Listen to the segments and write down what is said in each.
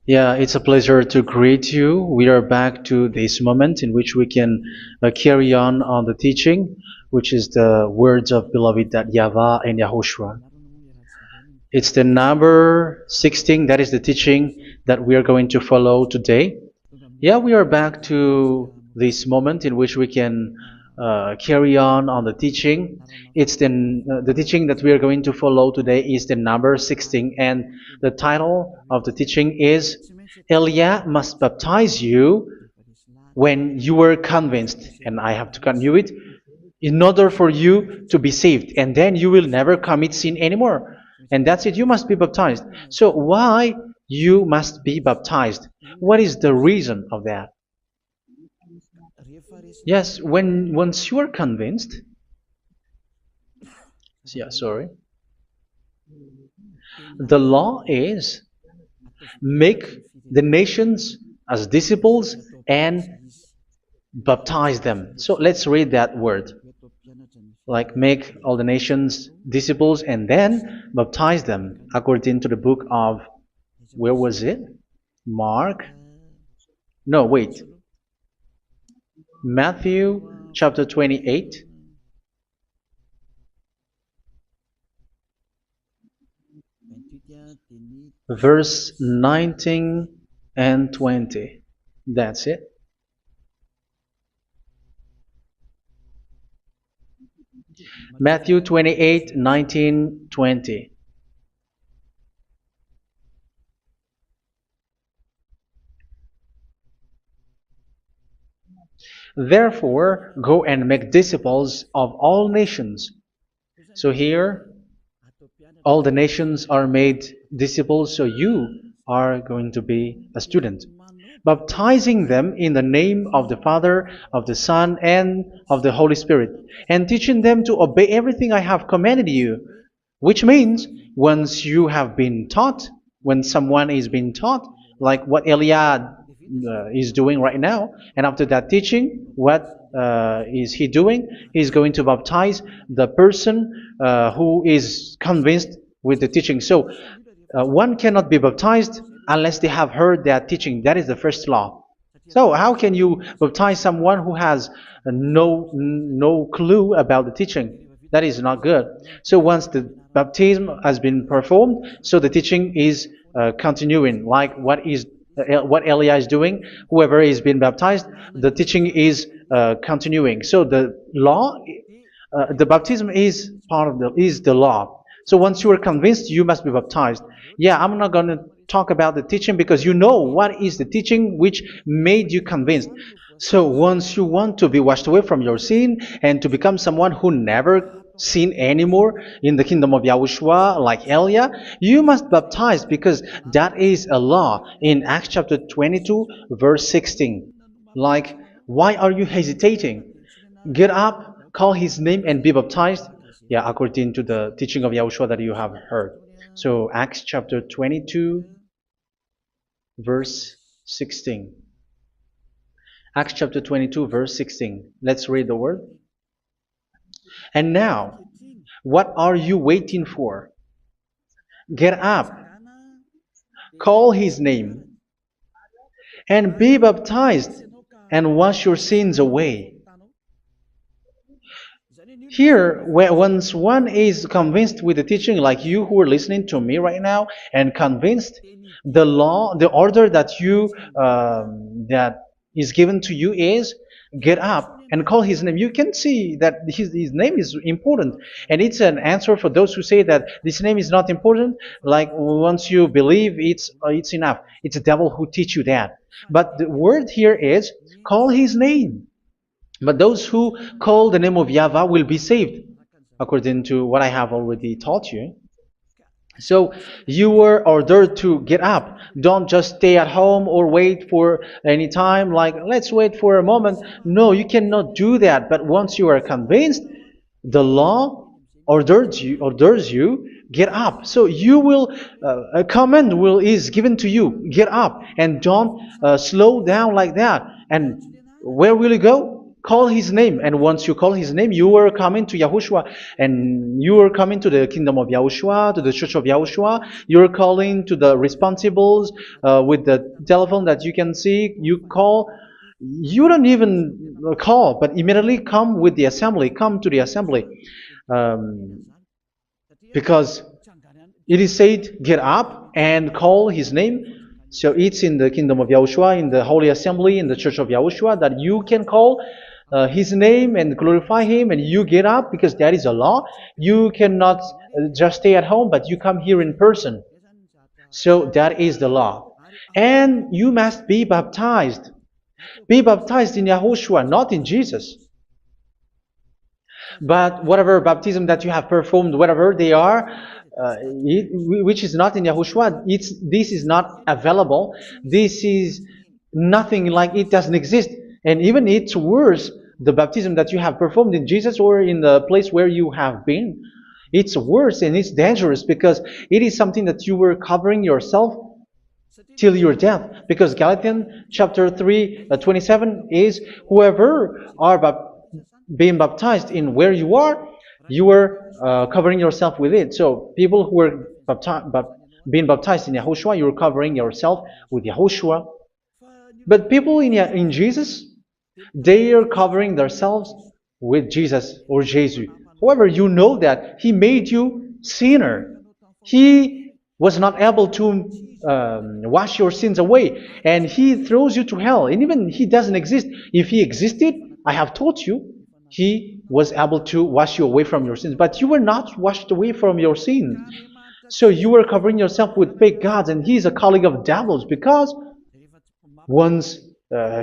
Yeah, it's a pleasure to greet you. We are back to this moment in which we can carry on the teaching, which is the words of beloved that YAHVAH and YAHOSHUA. It's the number 16, that is the teaching that we are going to follow today. Yeah, we are back to this moment in which we can carry on the teaching. It's the teaching that we are going to follow today is the number 16, and the title of the teaching is Elia must baptize you when you were convinced, and I have to continue it, in order for you to be saved, and then you will never commit sin anymore. And that's it, you must be baptized. So why you must be baptized? What is the reason of that? Yes, once you are convinced, yeah, sorry, the law is make the nations as disciples and baptize them. So let's read that word. Like make all the nations disciples and then baptize them according to the book of, where was it? Mark? No, wait. Matthew chapter 28. Verse 19 and 20. That's it. Matthew 28, 19, 20. Therefore, go and make disciples of all nations. So here, all the nations are made disciples, so you are going to be a student. Baptizing them in the name of the Father, of the Son, and of the Holy Spirit, and teaching them to obey everything I have commanded you. Which means, once you have been taught, when someone is being taught, like what Elia is doing right now, and after that teaching, what is he doing? He's going to baptize the person who is convinced with the teaching. So one cannot be baptized unless they have heard that teaching. That is the first law. So how can you baptize someone who has no clue about the teaching? That is not good. So once the baptism has been performed, so the teaching is continuing, like what Elia is doing. Whoever is being baptized, the teaching is continuing. So the law, the baptism is part of the law. So once you are convinced, you must be baptized. Yeah, I'm not going to talk about the teaching because you know what is the teaching which made you convinced. So once you want to be washed away from your sin and to become someone who never sin anymore in the kingdom of Yahushua, like Elia, you must baptize because that is a law in Acts chapter 22, verse 16. Like, why are you hesitating? Get up, call his name, and be baptized. Yeah, according to the teaching of Yahushua that you have heard. So Acts chapter 22, verse 16. Acts chapter 22, verse 16. Let's read the word. And now, what are you waiting for? Get up, call his name, and be baptized, and wash your sins away. Here, once one is convinced with the teaching, like you who are listening to me right now, and convinced, the law, the order that that is given to you is get up and call his name. You can see that his name is important, and it's an answer for those who say that this name is not important. Like once you believe, it's enough. It's the devil who teach you that. But the word here is call his name. But those who call the name of YAHVAH will be saved, according to what I have already taught you. So you were ordered to get up. Don't just stay at home or wait for any time, like let's wait for a moment. No, you cannot do that. But once you are convinced, the law orders you get up. So you will a command is given to you, get up, and don't slow down like that. And where will you go? call his name. And once you call his name, you are coming to Yahushua. And you are coming to the kingdom of Yahushua, to the church of Yahushua. You're calling to the responsibles with the telephone that you can see. You call. You don't even call, but immediately come with the assembly. Come to the assembly. Um, because it is said, get up and call his name. So it's in the kingdom of Yahushua, in the holy assembly, in the church of Yahushua, that you can call his name and glorify him, and you get up because that is a law. You cannot just stay at home, but you come here in person. So that is the law. And you must be baptized. Be baptized in Yahushua, not in Jesus. But whatever baptism that you have performed, whatever they are, which is not in Yahushua, this is not available. This is nothing, like it doesn't exist. And even it's worse, the baptism that you have performed in Jesus or in the place where you have been. It's worse and it's dangerous because it is something that you were covering yourself till your death. Because Galatians chapter 3, 27 is, whoever are being baptized in where you are covering yourself with it. So people who are being baptized in Yahushua, you're covering yourself with Yahushua. But people in Jesus, they are covering themselves with Jesus or Jesus. However, you know that He made you sinner. He was not able to wash your sins away, and He throws you to hell. And even He doesn't exist. If He existed, I have taught you, He was able to wash you away from your sins. But you were not washed away from your sins. So you were covering yourself with fake gods, and He is a colleague of devils, because once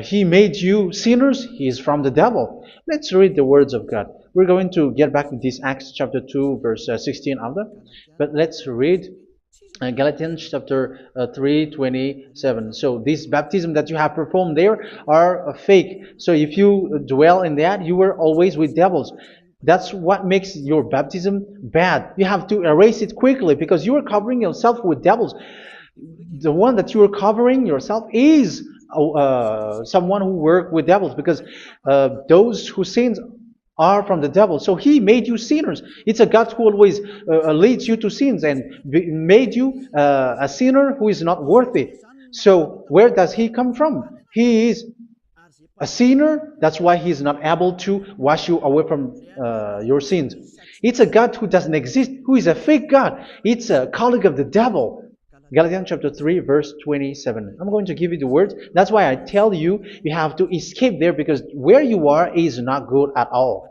He made you sinners, He is from the devil. Let's read the words of God. We're going to get back to this Acts chapter 2, verse 16 after. But let's read Galatians chapter 3, 27. So this baptism that you have performed there are fake. So if you dwell in that, you were always with devils. That's what makes your baptism bad. You have to erase it quickly because you are covering yourself with devils. The one that you are covering yourself is someone who works with devils, because those who sin are from the devil. So He made you sinners. It's a God who always leads you to sins and made you a sinner who is not worthy. So where does He come from? He is a sinner. That's why He is not able to wash you away from your sins. It's a God who doesn't exist, who is a fake God. It's a colleague of the devil. Galatians chapter 3, verse 27. I'm going to give you the words. That's why I tell you, you have to escape there, because where you are is not good at all.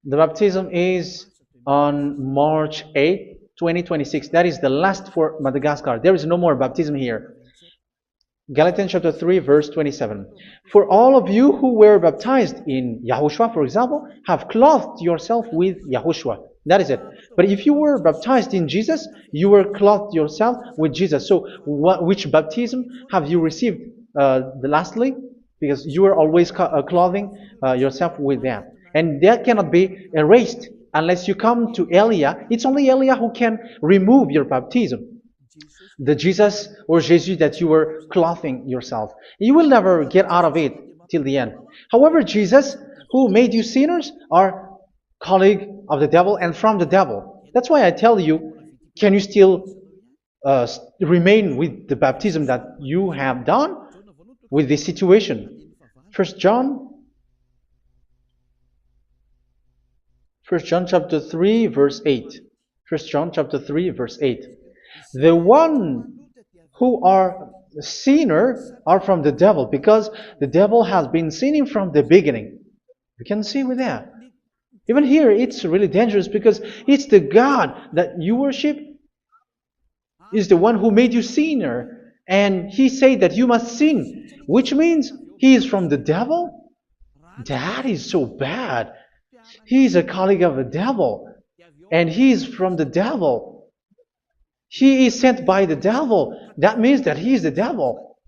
The baptism is on March 8, 2026. That is the last for Madagascar. There is no more baptism here. Galatians chapter 3, verse 27. For all of you who were baptized in Yahushua, for example, have clothed yourself with Yahushua. That is it. But if you were baptized in Jesus, you were clothed yourself with Jesus. So which baptism have you received lastly? Because you are always clothing yourself with that. And that cannot be erased unless you come to Elia. It's only Elia who can remove your baptism. The Jesus or Jesus that you were clothing yourself. You will never get out of it till the end. However, Jesus, who made you sinners, are colleague of the devil and from the devil. That's why I tell you, can you still remain with the baptism that you have done with this situation? First John chapter 3, verse 8. First John chapter 3, verse 8. The one who are sinner are from the devil, because the devil has been sinning from the beginning. You can see with that. Even here, it's really dangerous, because it's the God that you worship is the one who made you sinner, and He said that you must sin, which means He is from the devil. That is so bad. He is a colleague of the devil, and He is from the devil. He is sent by the devil. That means that He is the devil.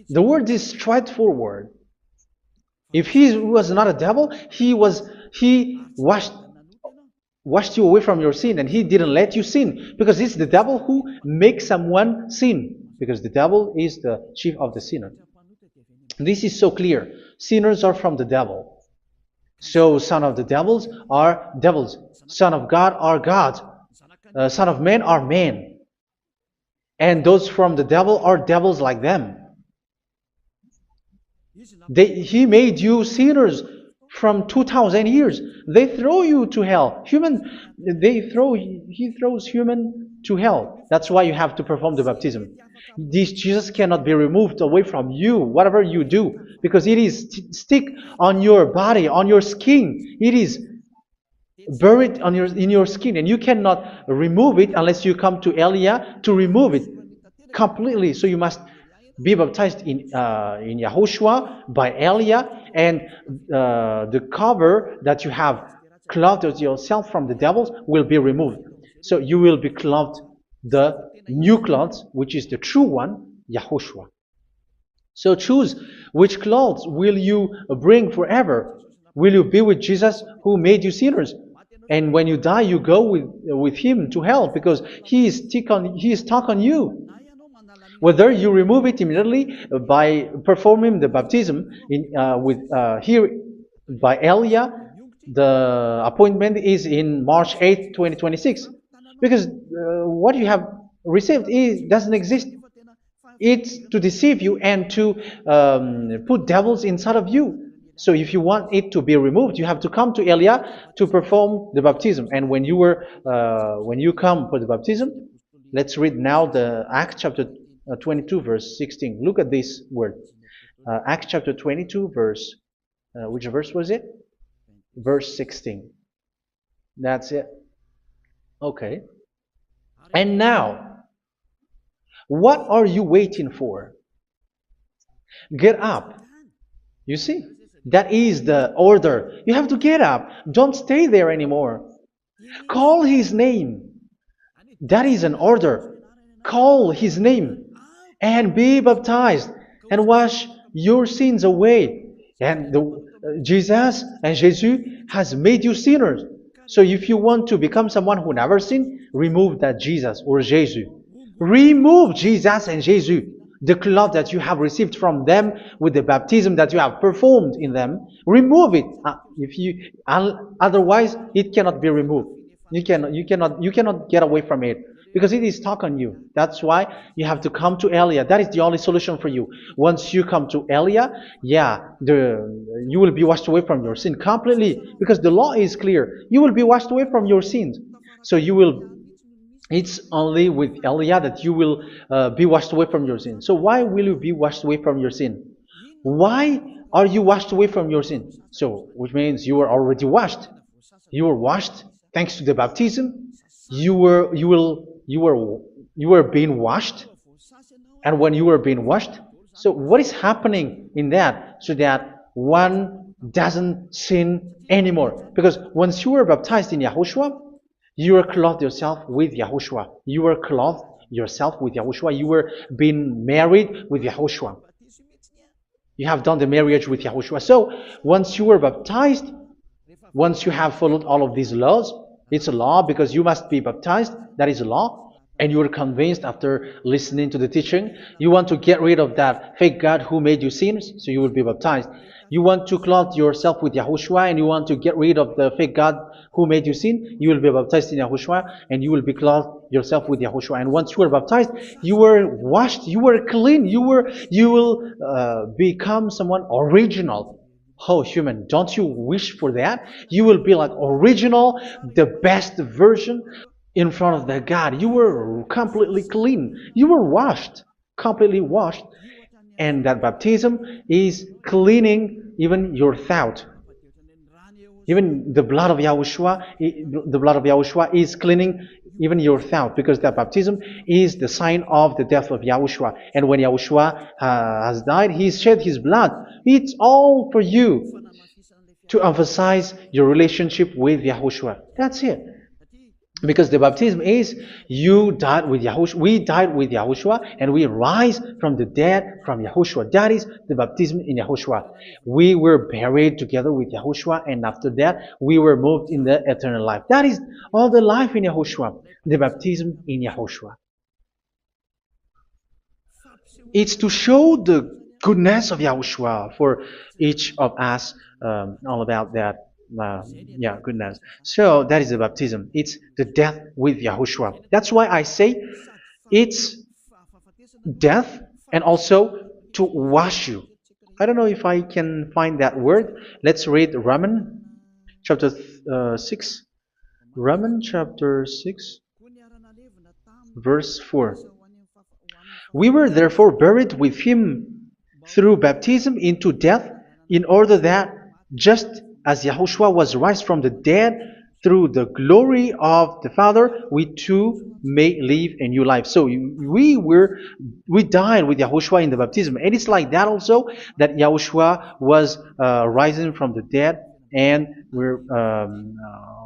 The word is straightforward. If He was not a devil, He washed you away from your sin, and He didn't let you sin, because it's the devil who makes someone sin, because the devil is the chief of the sinner. This is so clear. Sinners are from the devil. So son of the devils are devils. Son of God are gods. Son of men are men. And those from the devil are devils like them. He made you sinners from 2,000 years. They throw you to hell. He throws human to hell. That's why you have to perform the baptism. This Jesus cannot be removed away from you, whatever you do, because it is stick on your body, on your skin. It is buried in your skin, and you cannot remove it unless you come to Elia to remove it completely. So you must be baptized in YAHOSHUA by Elia, and the cover that you have clothed yourself from the devils will be removed. So you will be clothed the new clothes, which is the true one, YAHOSHUA. So choose which clothes will you bring forever. Will you be with Jesus who made you sinners? And when you die, you go with him to hell because he is stuck on you. Whether you remove it immediately by performing the baptism here by Elia, the appointment is in March 8, 2026. Because what you have received doesn't exist. It's to deceive you and to put devils inside of you. So if you want it to be removed, you have to come to Elia to perform the baptism. And when you come for the baptism, let's read now the Acts chapter 22 verse 16. Look at this word. Acts chapter 22 verse, which verse was it? Verse 16. That's it. Okay. And now, what are you waiting for? Get up. You see, that is the order. You have to get up. Don't stay there anymore. Call his name. That is an order. Call his name and be baptized and wash your sins away. And Jesus has made you sinners. So if you want to become someone who never sinned, remove that Jesus or Jesus. Remove Jesus and Jesus, the cloth that you have received from them with the baptism that you have performed in them. Remove it. Otherwise, it cannot be removed. You cannot get away from it because it is stuck on you. That's why you have to come to Elia. That is the only solution for you. Once you come to Elia, you will be washed away from your sin completely because the law is clear. You will be washed away from your sins. So it's only with Elia that you will be washed away from your sin. So why will you be washed away from your sin? Why are you washed away from your sin? So, which means you are already washed. You were washed thanks to the baptism. You were being washed, and when you were being washed, so what is happening in that? So that one doesn't sin anymore. Because once you were baptized in YAHOSHUA, you were clothed yourself with YAHOSHUA. You were clothed yourself with YAHOSHUA. You were being married with YAHOSHUA. You have done the marriage with YAHOSHUA. So once you were baptized, once you have followed all of these laws, it's a law because you must be baptized. That is a law. And you are convinced after listening to the teaching, you want to get rid of that fake God who made you sinners, so you will be baptized. You want to clothe yourself with YAHOSHUA and you want to get rid of the fake God who made you sin, you will be baptized in YAHOSHUA and you will be clothed yourself with YAHOSHUA. And once you are baptized, you were washed, you were clean, you will become someone original. Oh, human, don't you wish for that? You will be like original, the best version in front of the God. You were completely clean. You were washed, completely washed. And that baptism is cleaning even your thought. Even the blood of YAHOSHUA is cleaning even your thought, because that baptism is the sign of the death of YAHOSHUA. And when YAHOSHUA has died, he shed his blood. It's all for you to emphasize your relationship with YAHOSHUA. That's it. Because the baptism is you died with YAHOSHUA, we died with YAHOSHUA, and we rise from the dead from YAHOSHUA. That is the baptism in YAHOSHUA. We were buried together with YAHOSHUA, and after that we were moved in the eternal life. That is all the life in YAHOSHUA, the baptism in YAHOSHUA. It's to show the goodness of Yahushua for each of us, all about that. Yeah, goodness. So that is the baptism. It's the death with Yahushua. That's why I say it's death and also to wash you. I don't know if I can find that word. Let's read Romans chapter 6. Romans chapter 6, verse 4. We were therefore buried with him through baptism into death, in order that, just as Yahushua was raised from the dead through the glory of the Father, we too may live a new life. So we died with Yahushua in the baptism, and it's like that also that Yahushua was rising from the dead, and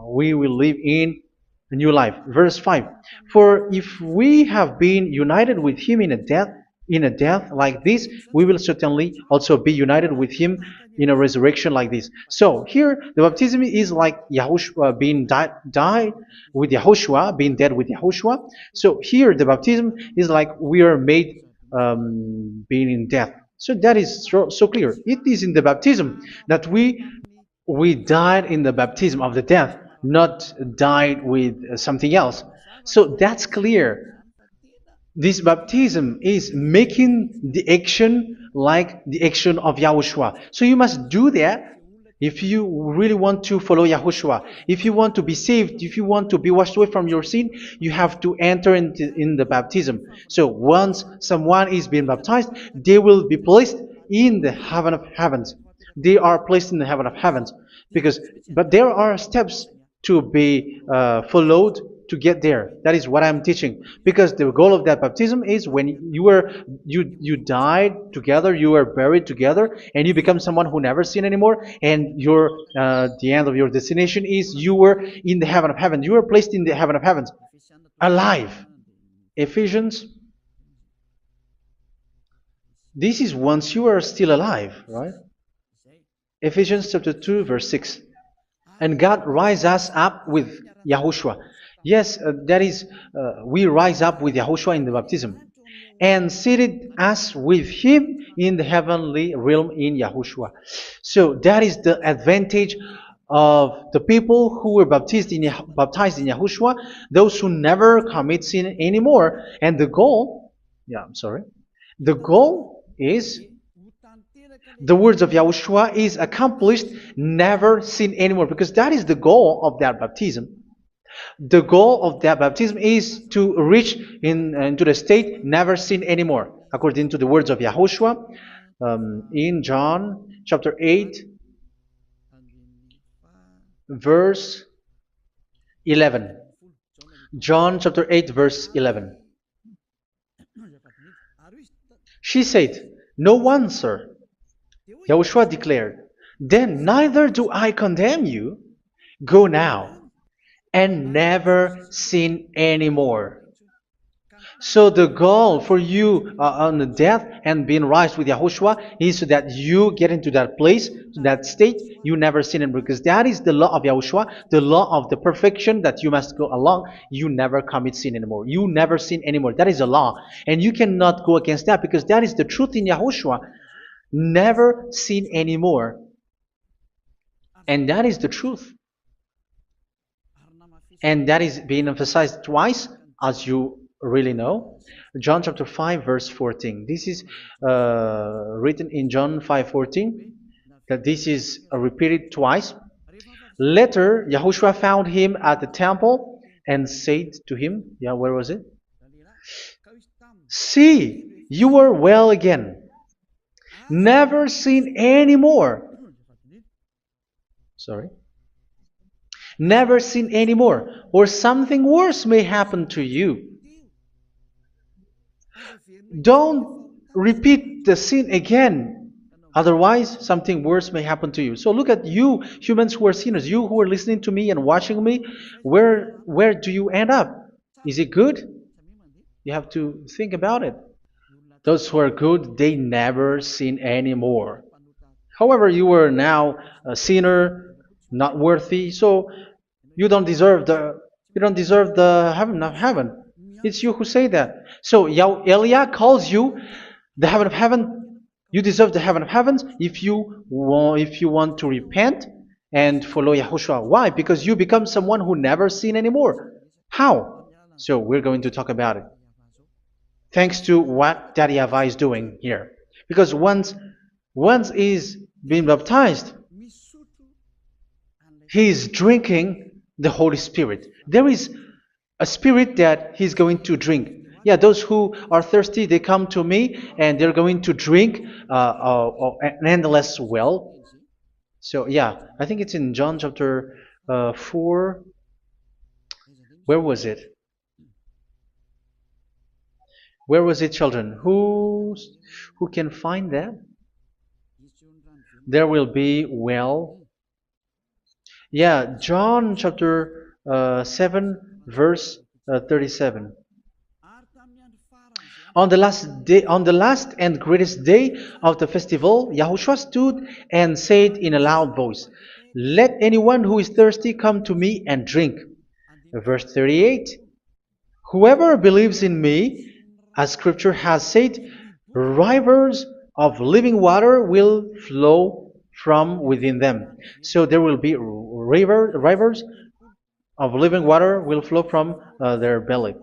we will live in a new life. Verse 5. For if we have been united with him in a death like this, we will certainly also be united with him in a resurrection like this. So here the baptism is like Yahushua being died with Yahushua, being dead with Yahushua. So here the baptism is like we are made being in death. So that is so clear. It is in the baptism that we died in the baptism of the death, not died with something else. So that's clear. This baptism is making the action like the action of Yahushua. So you must do that if you really want to follow Yahushua. If you want to be saved, if you want to be washed away from your sin, you have to enter in the baptism. So once someone is being baptized, they will be placed in the heaven of heavens. They are placed in the heaven of heavens, but there are steps to be followed to get there. That is what I'm teaching, because the goal of that baptism is when you died together, you were buried together, and you become someone who never sin anymore, and the end of your destination is you were in the heaven of heaven. You were placed in the heaven of heavens, alive. Ephesians. This is once you are still alive, right? Ephesians chapter 2, verse 6. And God rise us up with Yahushua. Yes, that is, we rise up with Yahushua in the baptism. And seated us with him in the heavenly realm in Yahushua. So that is the advantage of the people who were baptized in Yahushua, those who never commit sin anymore. And the goal, the goal is the words of Yahushua is accomplished, never sin anymore, because that is the goal of that baptism. The goal of that baptism is to reach into the state never sin anymore, according to the words of Yahushua in John chapter 8, verse 11. John chapter 8, verse 11. She said, "No one, sir." Yahushua declared, "Then neither do I condemn you. Go now and never sin anymore." So the goal for you on the death and being raised with Yahushua is so that you get into that place, that state, you never sin anymore. Because that is the law of Yahushua, the law of the perfection that you must go along. You never commit sin anymore. You never sin anymore. That is a law. And you cannot go against that, because that is the truth in Yahushua. Never sin anymore. And that is the truth. And that is being emphasized twice, as you really know. John chapter 5, verse 14. This is written in John 5:14, that this is repeated twice. Later, Yahushua found him at the temple and said to him, where was it? "See, you are well again. Never sin anymore." Never sin anymore, or something worse may happen to you. Don't repeat the sin again. Otherwise, something worse may happen to you. So look at you, humans who are sinners, you who are listening to me and watching me. Where do you end up? Is it good? You have to think about it. Those who are good, they never sin anymore. However, you are now a sinner, not worthy, so you don't deserve the heaven of heaven. It's you who say that. So Eliah calls you the heaven of heaven You deserve the heaven of heavens if you want to repent and follow Yahushua. Why? Because you become someone who never sin anymore. How? So we're going to talk about it. Thanks to what Daddy YAHVAH is doing here. Because once he's been baptized, he is drinking the Holy Spirit. There is a spirit that he's going to drink. Yeah, those who are thirsty, they come to me and they're going to drink an endless well. So yeah, I think it's in John chapter 4. Where was it? Where was it, children? Who can find that? There will be well. Yeah, John chapter 7, verse 37. On the last and greatest day of the festival, Yahushua stood and said in a loud voice, "Let anyone who is thirsty come to me and drink." Verse 38, "Whoever believes in me, as scripture has said, rivers of living water will flow from within them." So there will be rivers of living water will flow from their belly.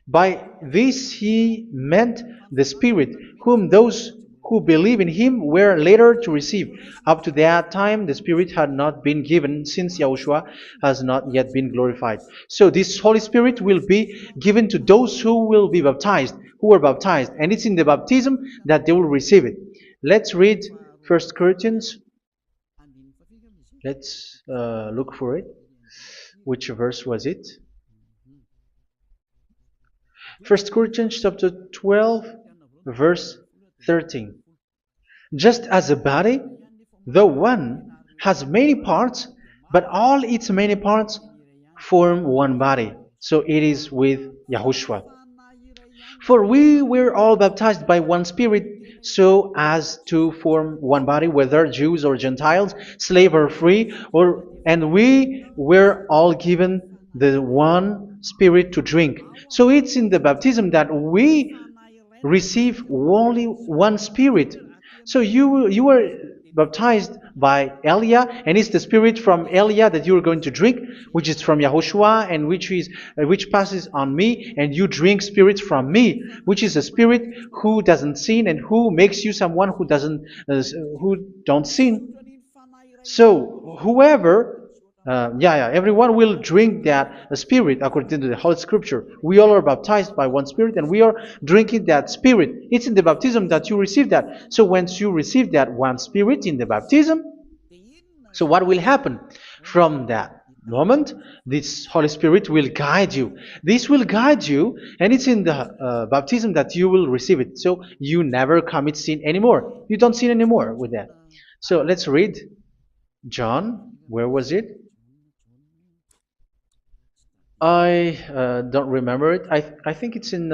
By this he meant the Spirit, whom those who believe in him were later to receive. Up to that time, the Spirit had not been given, since Yahushua has not yet been glorified. So this Holy Spirit will be given to those who will be baptized, who were baptized, and it's in the baptism that they will receive it. Let's read 1 Corinthians. Let's look for it. Which verse was it? 1 Corinthians chapter 12, verse 13. Just as a body, though one, has many parts, but all its many parts form one body. So it is with Yahushua. For we were all baptized by one Spirit, so as to form one body, whether Jews or Gentiles, slave or free, and we were all given the one Spirit to drink. So it's in the baptism that we receive only one Spirit. So you were baptized by Elia, and it's the Spirit from Elia that you are going to drink, which is from Yahushua, and which passes on me, and you drink Spirit from me, which is a Spirit who doesn't sin and who makes you someone who don't sin. So whoever everyone will drink that Spirit according to the Holy Scripture. We all are baptized by one Spirit, and we are drinking that Spirit. It's in the baptism that you receive that. So once you receive that one Spirit in the baptism, so what will happen? From that moment, this Holy Spirit will guide you. This will guide you, and it's in the baptism that you will receive it. So you never commit sin anymore. You don't sin anymore with that. So let's read John. Where was it? I don't remember it. I think it's in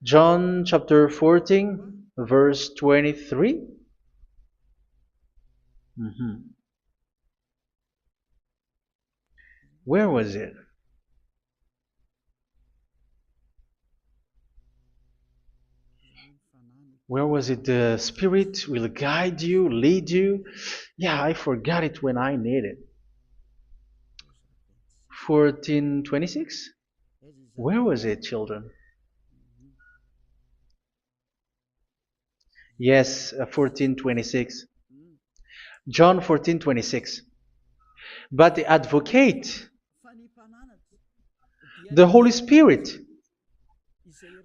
John chapter 14, verse 23. Where was it? Where was it? The Spirit will guide you, lead you. Yeah, I forgot it when I need it. 14:26? Where was it, children? Yes, 14:26. John 14:26. But the Advocate, the Holy Spirit,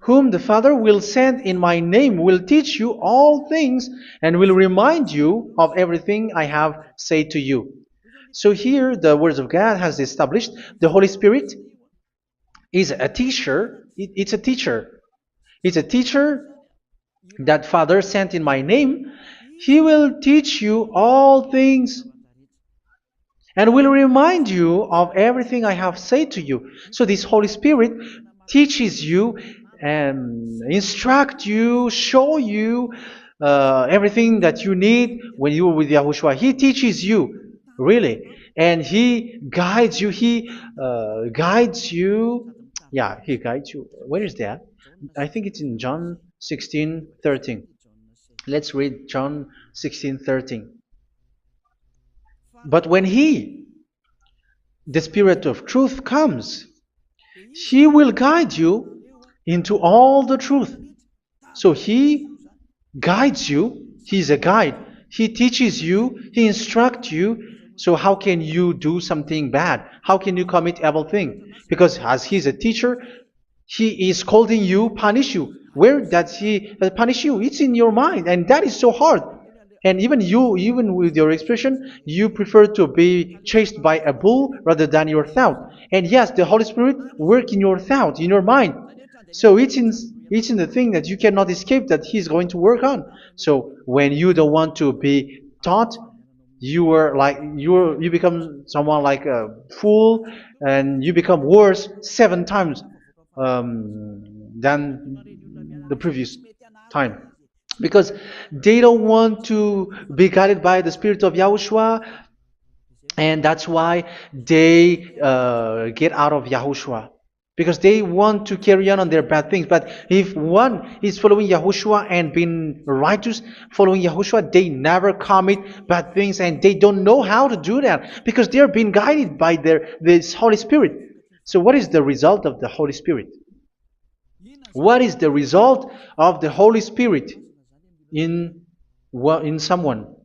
whom the Father will send in my name, will teach you all things and will remind you of everything I have said to you. So here the Word of God has established the Holy Spirit is a teacher. It's a teacher. It's a teacher that Father sent in my name. He will teach you all things and will remind you of everything I have said to you. So this Holy Spirit teaches you and instruct you, show you everything that you need when you are with Yahushua. He teaches you, really. And He guides you. He guides you. Yeah, He guides you. Where is that? I think it's in John 16:13. Let's read John 16:13. But when He, the Spirit of truth, comes, He will guide you into all the truth. So He guides you. He's a guide. He teaches you. He instructs you. So how can you do something bad? How can you commit evil thing? Because as He's a teacher, He is scolding you, punish you. Where does He punish you? It's in your mind, and that is so hard. And even you, even with your expression, you prefer to be chased by a bull rather than your thought. And yes, the Holy Spirit work in your thought, in your mind. So it's in the thing that you cannot escape that He's going to work on. So when you don't want to be taught, you become someone like a fool, and you become worse 7 times than the previous time, because they don't want to be guided by the Spirit of Yahushua, and that's why they get out of Yahushua, because they want to carry on their bad things. But if one is following Yahushua and being righteous, following Yahushua, they never commit bad things, and they don't know how to do that because they are being guided by this Holy Spirit. So what is the result of the Holy Spirit? What is the result of the Holy Spirit in someone?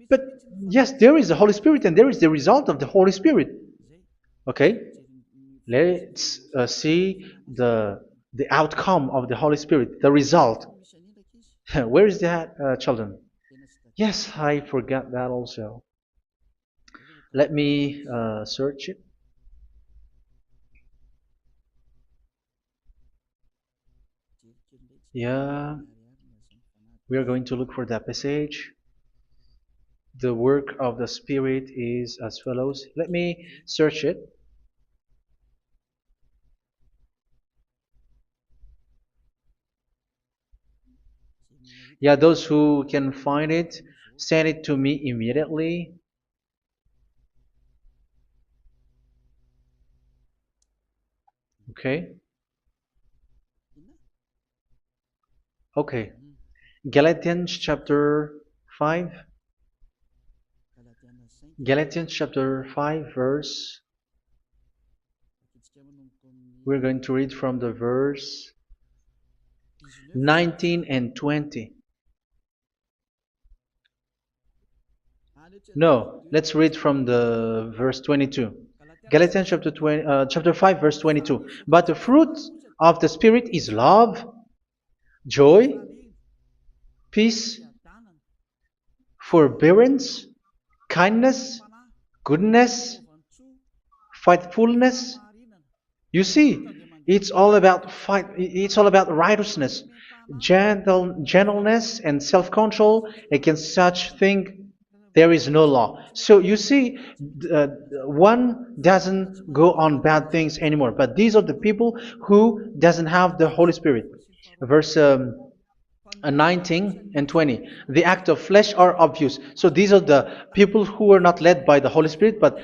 But yes, there is the Holy Spirit, and there is the result of the Holy Spirit. Okay, let's see the outcome of the Holy Spirit, the result. Where is that, children? Yes, I forgot that also. Let me search it. Yeah, we are going to look for that passage. The work of the Spirit is as follows. Let me search it. Yeah, those who can find it, send it to me immediately. Okay. Okay. Galatians chapter 5. Galatians chapter 5 verse. We're going to read from the verse 19 and 20. No, let's read from the verse 22. Galatians chapter 5 verse 22. But the fruit of the Spirit is love, joy, peace, forbearance, kindness, goodness, faithfulness. You see, it's all about fight. It's all about righteousness, gentleness, and self-control. Against such thing, there is no law. So you see, one doesn't go on bad things anymore. But these are the people who doesn't have the Holy Spirit. Verse 19 and 20. The act of flesh are obvious. So these are the people who are not led by the Holy Spirit, but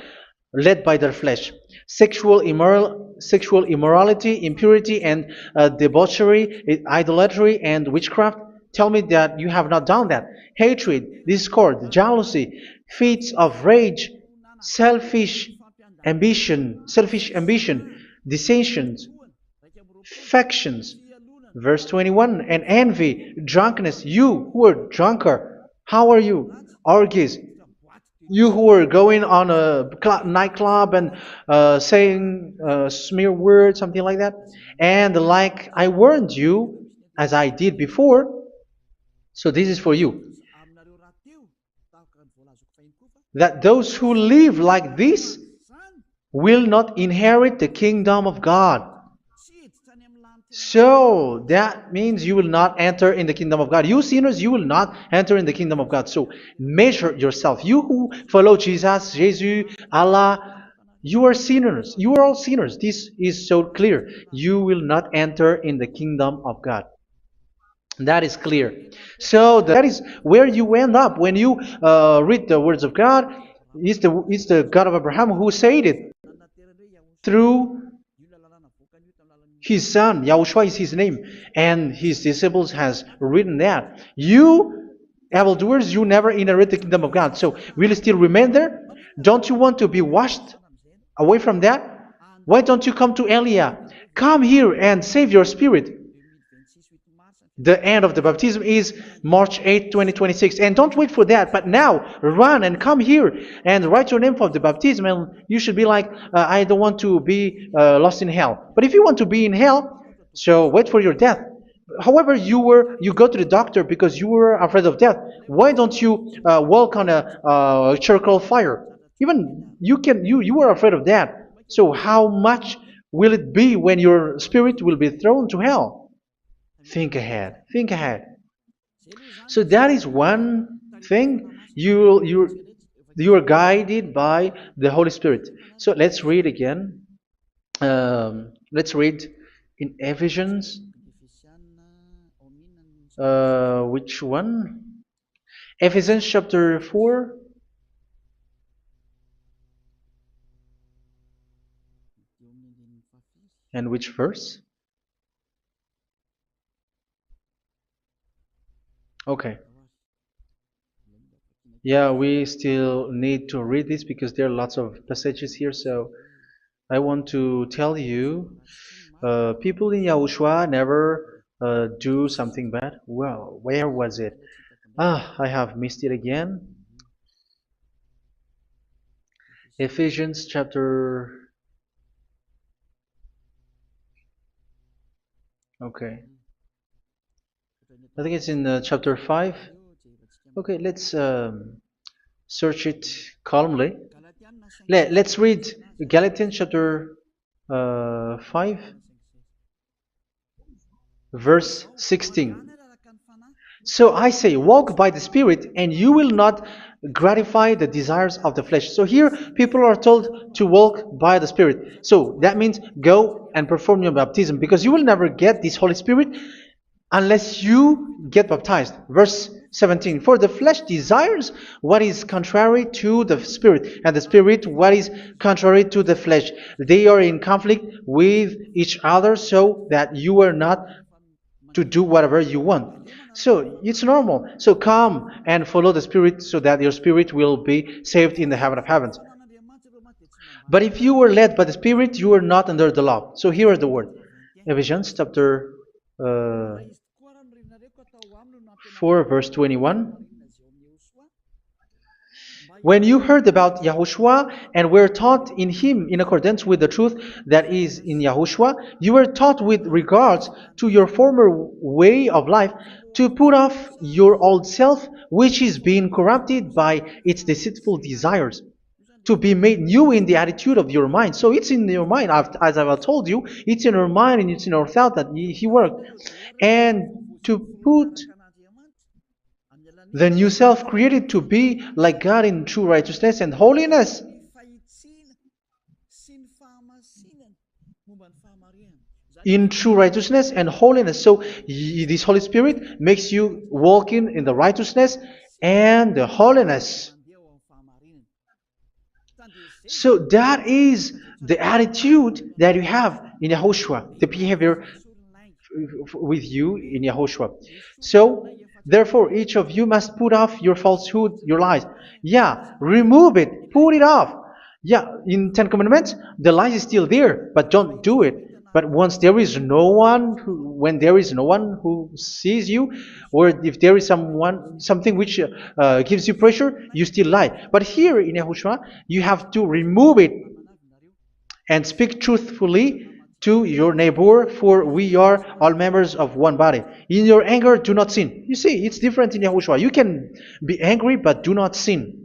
led by their flesh. Sexual immorality, impurity, and debauchery, idolatry, and witchcraft. Tell me that you have not done that. Hatred, discord, jealousy, fits of rage, selfish ambition, dissensions, factions. Verse 21, and envy, drunkenness. You who are drunkard, how are you? Orgies. You who are going on a nightclub and saying smear words, something like that. And like I warned you, as I did before, so this is for you. That those who live like this will not inherit the kingdom of God. So that means you will not enter in the kingdom of God. You sinners, you will not enter in the kingdom of God. So measure yourself. You who follow Jesus, Allah, you are sinners. You are all sinners. This is so clear. You will not enter in the kingdom of God. That is clear. So that is where you end up when you read the words of God. It's the God of Abraham who said it through His son. YAHOSHUAH is His name, and His disciples has written that. You evildoers, you never inherit the kingdom of God. So will you still remain there? Don't you want to be washed away from that? Why don't you come to Elia? Come here and save your spirit. The end of the baptism is March 8th, 2026. And don't wait for that, but now run and come here and write your name for the baptism. And you should be like, I don't want to be lost in hell. But if you want to be in hell, so wait for your death. However, you go to the doctor because you were afraid of death. Why don't you walk on a charcoal fire? Even you were afraid of that. So how much will it be when your spirit will be thrown to hell? Think ahead. Think ahead. So that is one thing. You are guided by the Holy Spirit. So let's read again. Let's read in Ephesians. Which one? Ephesians chapter 4. And which verse? Okay. Yeah, we still need to read this because there are lots of passages here. So I want to tell you, people in Yahushua never do something bad. Well, where was it? I have missed it again. Ephesians chapter. Okay. I think it's in chapter 5. Okay, let's search it calmly. Let's read Galatians chapter 5, verse 16. So I say, walk by the Spirit, and you will not gratify the desires of the flesh. So here, people are told to walk by the Spirit. So that means go and perform your baptism, because you will never get this Holy Spirit unless you get baptized. Verse 17. For the flesh desires what is contrary to the Spirit, and the Spirit what is contrary to the flesh. They are in conflict with each other, so that you are not to do whatever you want. So it's normal. So come and follow the Spirit, so that your spirit will be saved in the heaven of heavens. But if you were led by the Spirit, you are not under the law. So here is the word. Ephesians chapter 4, verse 21. When you heard about Yahushua and were taught in him in accordance with the truth that is in Yahushua, you were taught with regards to your former way of life to put off your old self, which is being corrupted by its deceitful desires, to be made new in the attitude of your mind. So it's in your mind, as I've told you, it's in your mind and it's in your thought that he worked. And to put the new self created to be like God in true righteousness and holiness. In true righteousness and holiness. So this Holy Spirit makes you walk in the righteousness and the holiness. So that is the attitude that you have in Yahushua, the behavior with you in Yahushua. So therefore, each of you must put off your falsehood, your lies. Yeah, remove it, put it off. Yeah, in Ten Commandments, the lies is still there, but don't do it. But once there is no one, when there is no one who sees you, or if there is something which gives you pressure, you still lie. But here in Yahushua, you have to remove it and speak truthfully to your neighbor, for we are all members of one body. In your anger, do not sin. You see, it's different in Yahushua. You can be angry, but do not sin.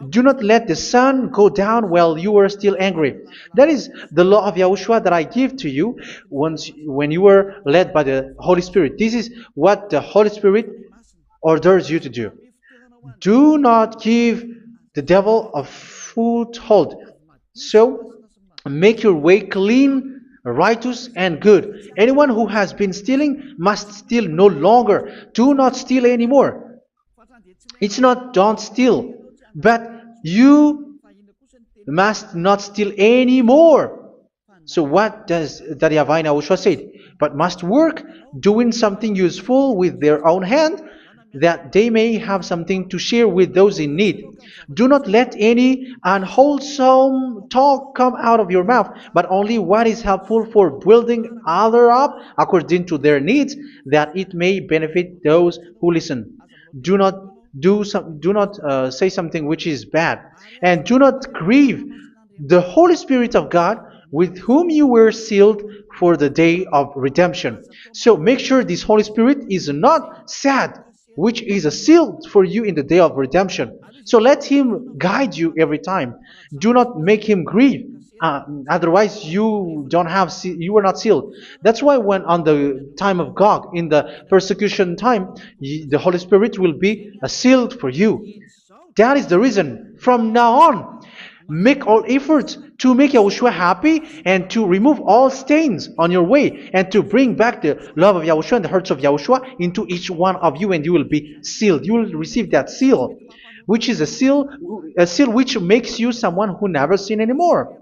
Do not let the sun go down while you are still angry. That is the law of Yahushua that I give to you when you were led by the Holy Spirit. This is what the Holy Spirit orders you to do. Do not give the devil a foothold. So, make your way clean, righteous, and good. Anyone who has been stealing must steal no longer. Do not steal anymore. It's not don't steal, but you must not steal anymore. So what does the YAHVAH say? But must work, doing something useful with their own hand, that they may have something to share with those in need. Do not let any unwholesome talk come out of your mouth, but only what is helpful for building others up according to their needs, that it may benefit those who listen. Do not do not say something which is bad, and do not grieve the Holy Spirit of God, with whom you were sealed for the day of redemption. So make sure this Holy Spirit is not sad, which is a seal for you in the day of redemption. So let Him guide you every time. Do not make Him grieve. Otherwise, you don't have you are not sealed. That's why when on the time of God, in the persecution time, the Holy Spirit will be a sealed for you. That is the reason. From now on, make all efforts to make Yahushua happy and to remove all stains on your way and to bring back the love of Yahushua and the hearts of Yahushua into each one of you, and you will be sealed. You will receive that seal, which is a seal which makes you someone who never sin anymore.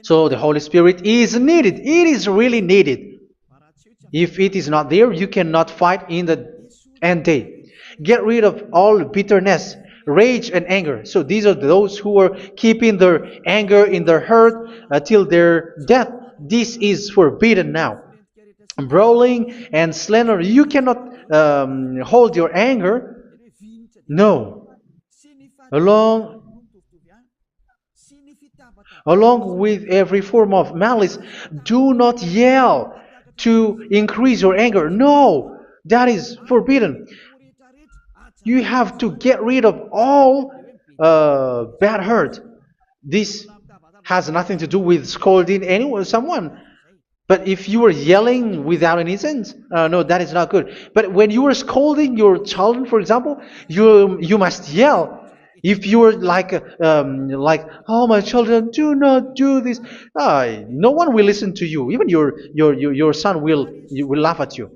So the Holy Spirit is needed. It is really needed. If it is not there, you cannot fight in the end day. Get rid of all bitterness, rage, and anger. So these are those who are keeping their anger in their heart till their death. This is forbidden now. Brawling and slander. You cannot hold your anger. No. Along Along with every form of malice, do not yell to increase your anger. No, that is forbidden. You have to get rid of all bad hurt. This has nothing to do with scolding anyone, someone. But if you are yelling without any sense, no, that is not good. But when you are scolding your children, for example, you must yell. If you are like, oh my children, do not do this, no one will listen to you. Even your son will laugh at you.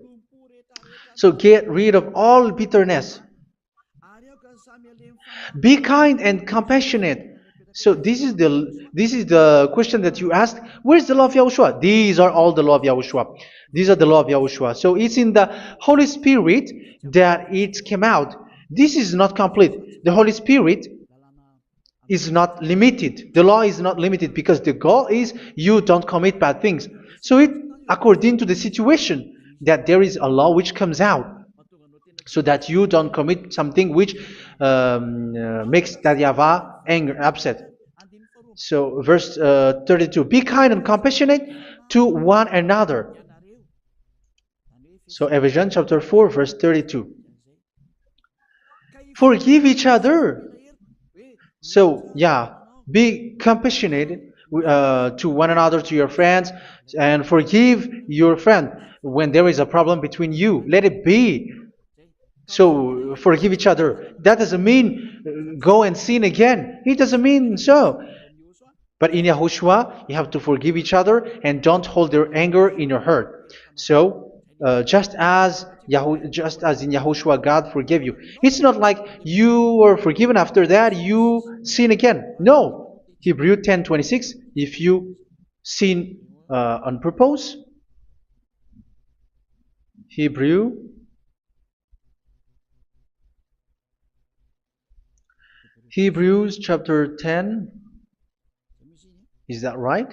So get rid of all bitterness. Be kind and compassionate. So this is the question that you asked. Where's the law of Yahushua? These are all the law of Yahushua. These are the law of Yahushua. So it's in the Holy Spirit that it came out. This is not complete. The Holy Spirit is not limited. The law is not limited because the goal is you don't commit bad things. So it according to the situation that there is a law which comes out, so that you don't commit something which makes that YAHVAH anger, upset. So verse 32, be kind and compassionate to one another. So Ephesians chapter 4 verse 32. Forgive each other. So yeah, be compassionate to one another, to your friends, and forgive your friend when there is a problem between you. Let it be. So forgive each other. That doesn't mean go and sin again. It doesn't mean so. But in Yahushua, you have to forgive each other and don't hold your anger in your heart. So just as in Yahushua, God forgave you. It's not like you were forgiven after that you sin again. No. Hebrew 10:26. If you sin on purpose, Hebrews chapter 10. Is that right?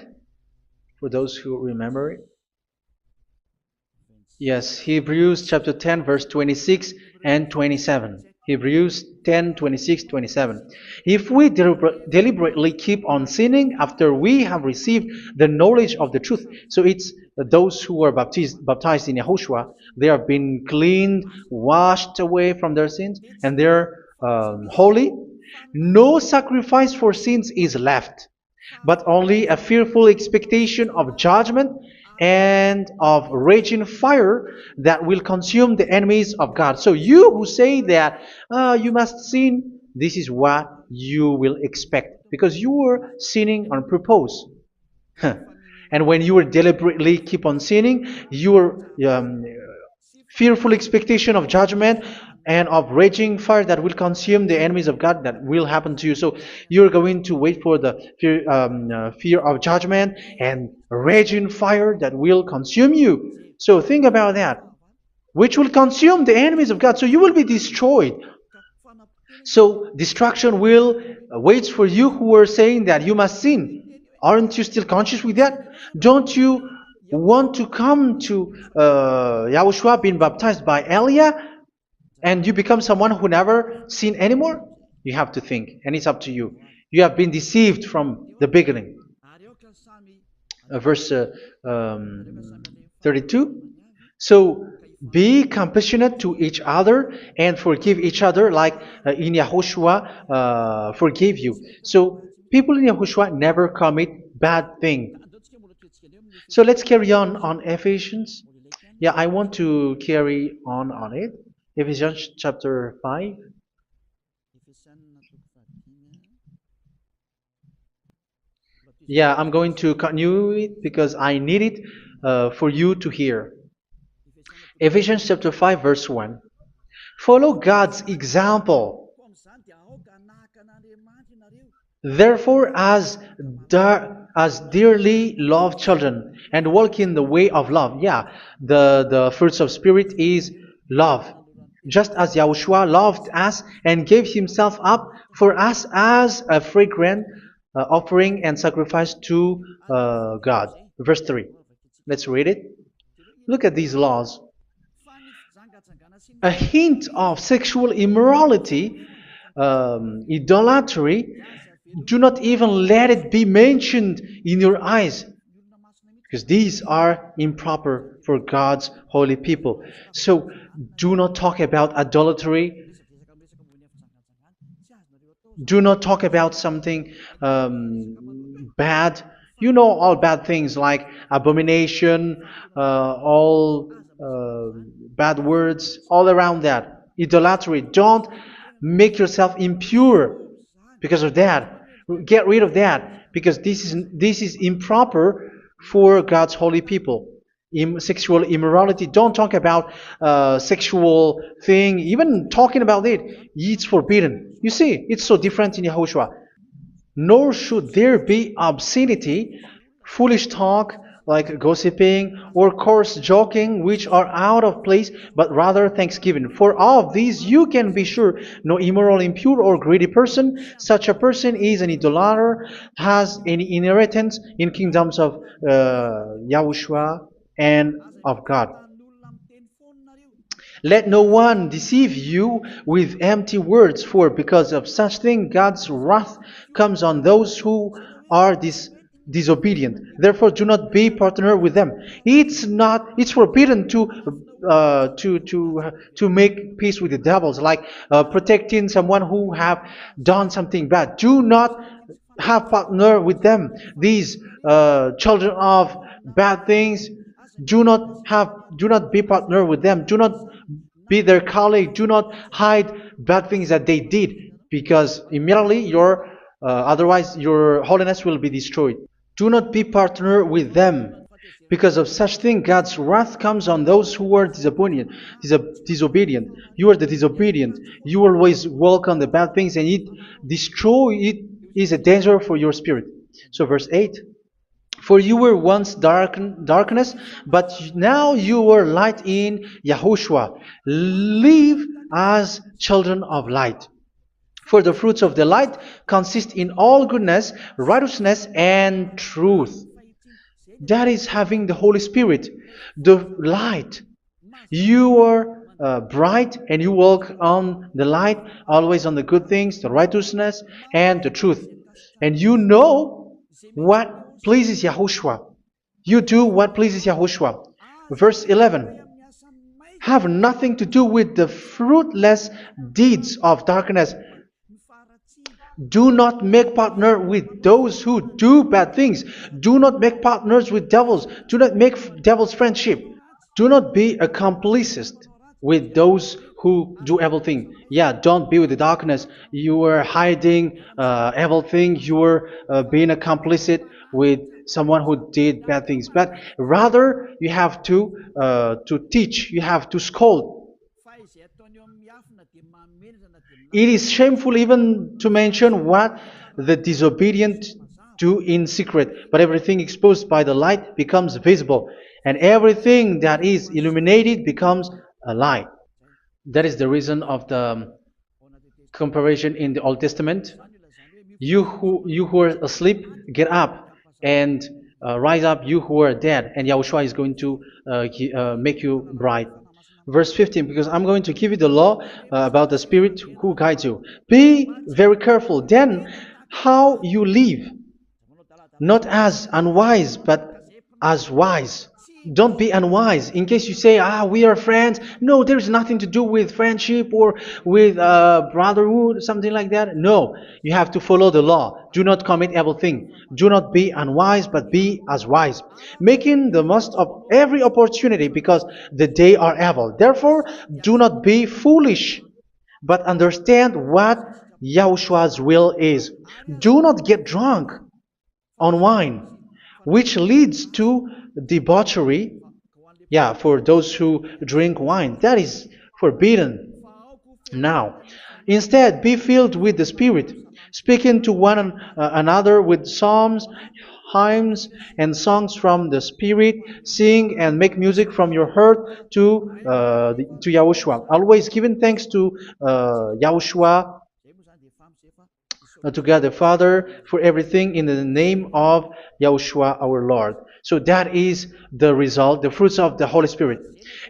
For those who remember it. Yes, Hebrews chapter 10 verse 26 and 27. Hebrews 10, 26, 27. If we deliberately keep on sinning after we have received the knowledge of the truth, so it's those who are baptized in Yahushua, they have been cleaned, washed away from their sins, and they're holy. No sacrifice for sins is left, but only a fearful expectation of judgment and of raging fire that will consume the enemies of God. So you who say that you must sin, this is what you will expect, because you were sinning on purpose. And when you will deliberately keep on sinning, your fearful expectation of judgment and of raging fire that will consume the enemies of God, that will happen to you. So you're going to wait for the fear of judgment and raging fire that will consume you. So think about that. which will consume the enemies of God. So you will be destroyed. So destruction will wait for you who are saying that you must sin. Aren't you still conscious with that? Don't you want to come to Yahushua being baptized by Elia and you become someone who never sinned anymore? You have to think, and it's up to you. You have been deceived from the beginning. Verse 32. So be compassionate to each other and forgive each other like in Yahushua forgave you. So people in Yahushua never commit bad thing. So let's carry on Ephesians. Yeah, I want to carry on it. Ephesians chapter 5. Yeah, I'm going to continue it because I need it for you to hear. Ephesians chapter 5 verse 1. Follow God's example. Therefore, as dearly loved children, and walk in the way of love. Yeah, the fruits of spirit is love. Just as Yahushua loved us and gave himself up for us as a fragrant offering and sacrifice to God. Verse 3. Let's read it. Look at these laws. A hint of sexual immorality, idolatry, do not even let it be mentioned in your eyes, because these are improper for God's holy people. So do not talk about idolatry. Do not talk about something bad. You know all bad things like abomination, all bad words, all around that. Idolatry. Don't make yourself impure because of that. Get rid of that because this is improper for God's holy people. Sexual immorality. Don't talk about sexual thing. Even talking about it's forbidden. You see, it's so different in Yahushua. Nor should there be obscenity, foolish talk like gossiping or coarse joking, which are out of place, but rather thanksgiving. For of these you can be sure: no immoral, impure, or greedy person, such a person is an idolater, has any inheritance in kingdoms of Yahushua and of God. Let no one deceive you with empty words, for because of such thing God's wrath comes on those who are disobedient. Therefore, do not be partner with them. It's forbidden to make peace with the devils, like protecting someone who have done something bad. Do not have partner with them. These children of bad things. Do not be partner with them. Do not be their colleague. Do not hide bad things that they did, because immediately otherwise your holiness will be destroyed. Do not be partner with them. Because of such thing, God's wrath comes on those who are disobedient. You are the disobedient. You always walk on the bad things, and it is a danger for your spirit. So verse 8. For you were once darkness, but now you are light in Yahushua. Live as children of light. For the fruits of the light consist in all goodness, righteousness, and truth. That is having the Holy Spirit, the light. You are bright and you walk on the light, always on the good things, the righteousness, and the truth. And you know what pleases Yahushua. You do what pleases Yahushua. Verse 11. Have nothing to do with the fruitless deeds of darkness. Do not make partner with those who do bad things. Do not make partners with devils. Do not make devils friendship. Do not be a complicit with those who do evil things. Yeah, don't be with the darkness. You are hiding evil things. You are being a complicit with someone who did bad things. But rather, you have to teach. You have to scold. It is shameful even to mention what the disobedient do in secret, but everything exposed by the light becomes visible, and everything that is illuminated becomes a lie. That is the reason of the comparison in the Old Testament. You who are asleep, get up and rise up, you who are dead, and Yahushua is going to make you bright. Verse 15, because I'm going to give you the law about the Spirit who guides you. Be very careful then how you live, not as unwise, but as wise. Don't be unwise. In case you say, we are friends. No, there is nothing to do with friendship or with brotherhood, something like that. No, you have to follow the law. Do not commit evil thing. Do not be unwise, but be as wise, making the most of every opportunity, because the day are evil. Therefore, do not be foolish, but understand what Yahushua's will is. Do not get drunk on wine, which leads to debauchery. Yeah, for those who drink wine, that is forbidden now. Instead, be filled with the Spirit, speaking to one another with psalms, hymns, and songs from the Spirit. Sing and make music from your heart to Yahushua, always giving thanks to Yahushua, to God the Father, for everything in the name of Yahushua our Lord. So that is the result, the fruits of the Holy Spirit.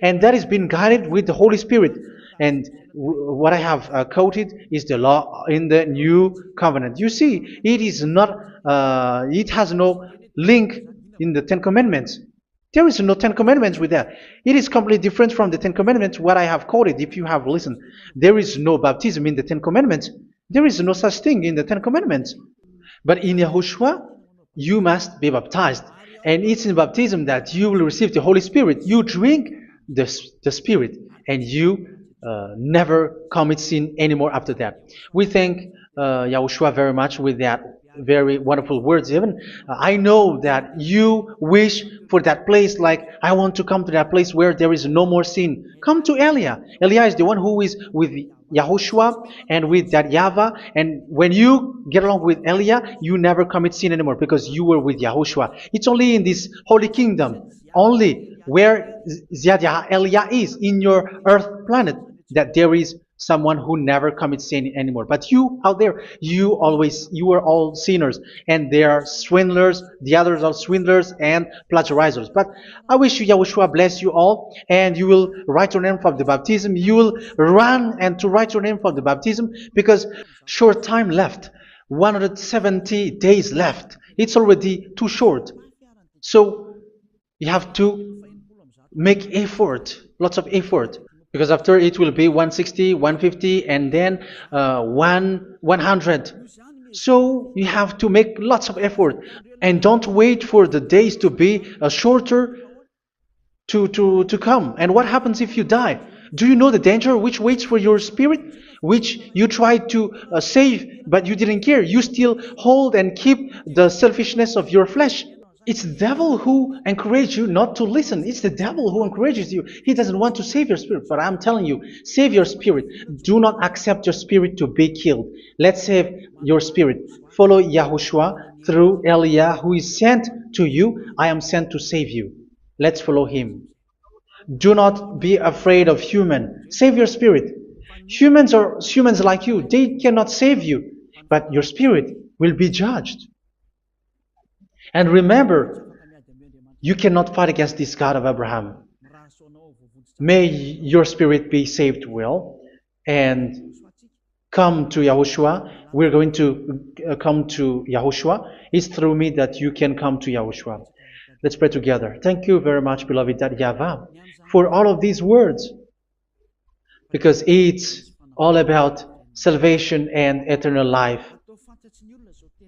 And that is being guided with the Holy Spirit. And what I have quoted is the law in the new covenant. You see, it is not, it has no link in the Ten Commandments. There is no Ten Commandments with that. It is completely different from the Ten Commandments, what I have quoted, if you have listened. There is no baptism in the Ten Commandments. There is no such thing in the Ten Commandments. But in Yahushua, you must be baptized. And it's in baptism that you will receive the Holy Spirit. You drink the Spirit, and you never commit sin anymore after that. We thank Yahushua very much with that very wonderful words. Even I know that you wish for that place, like, I want to come to that place where there is no more sin. Come to Elia. Elia is the one who is with Yahushua and with that YAHVAH, and when you get along with Elia, you never commit sin anymore because you were with Yahushua. It's only in this holy kingdom, only where Elia is, in your earth planet, that there is someone who never commits sin anymore. But you out there, you are all sinners, and they are swindlers. The others are swindlers and plagiarizers. But I wish you, Yahushua, bless you all, and you will write your name for the baptism. You will run and to write your name for the baptism, because short time left, 170 days left. It's already too short. So you have to make effort, lots of effort, because after it will be 160, 150, and then 100. So you have to make lots of effort, and don't wait for the days to be shorter to come. And what happens if you die? Do you know the danger which waits for your spirit, which you tried to save, but you didn't care? You still hold and keep the selfishness of your flesh. It's the devil who encourages you not to listen. It's the devil who encourages you. He doesn't want to save your spirit. But I'm telling you, save your spirit. Do not accept your spirit to be killed. Let's save your spirit. Follow Yahushua through Elia, who is sent to you. I am sent to save you. Let's follow him. Do not be afraid of human. Save your spirit. Humans are humans like you. They cannot save you. But your spirit will be judged. And remember, you cannot fight against this God of Abraham. May your spirit be saved well and come to Yahushua. We're going to come to Yahushua. It's through me that you can come to Yahushua. Let's pray together. Thank you very much, beloved YAHVAH, for all of these words, because it's all about salvation and eternal life.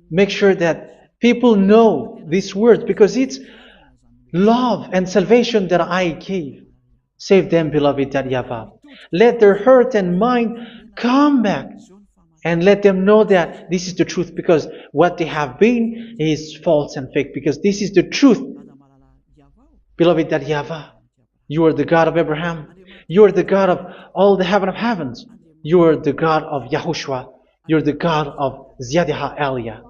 Make sure that people know these words, because it's love and salvation that I gave. Save them, beloved YAHVAH. Let their heart and mind come back, and let them know that this is the truth, because what they have been is false and fake, because this is the truth. Beloved YAHVAH, you are the God of Abraham. You are the God of all the heaven of heavens. You are the God of Yahushua. You are the God of Ziadiha Elia.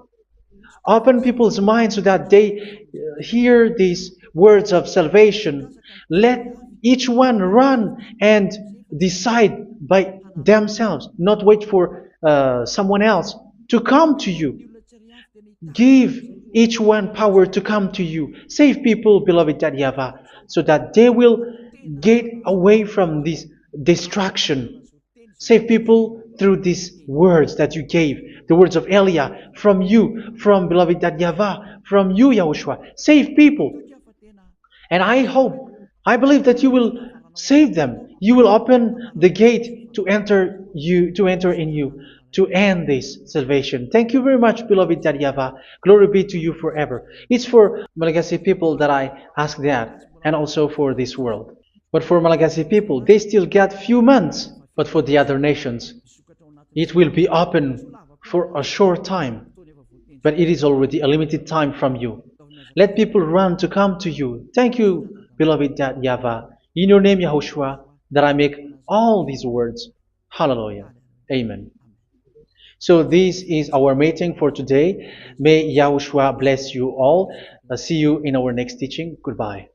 Open people's minds so that they hear these words of salvation. Let Each one run and decide by themselves, not wait for someone else to come to you. Give each one power to come to you. Save people, beloved Yahavah, so that they will get away from this distraction. Save people through these words that you gave, the words of Elia, from you, from beloved Yahavah, from you, Yahushua. Save people. And I believe that you will save them. You will open the gate to enter in you, to end this salvation. Thank you very much, beloved Yahavah. Glory be to you forever. It's for Malagasy people that I ask that, and also for this world. But for Malagasy people, they still get few months. But for the other nations, it will be open for a short time. But it is already a limited time from you. Let people run to come to you. Thank you, beloved Yahavah. In your name, Yahushua, that I make all these words. Hallelujah. Amen. So this is our meeting for today. May Yahushua bless you all. See you in our next teaching. Goodbye.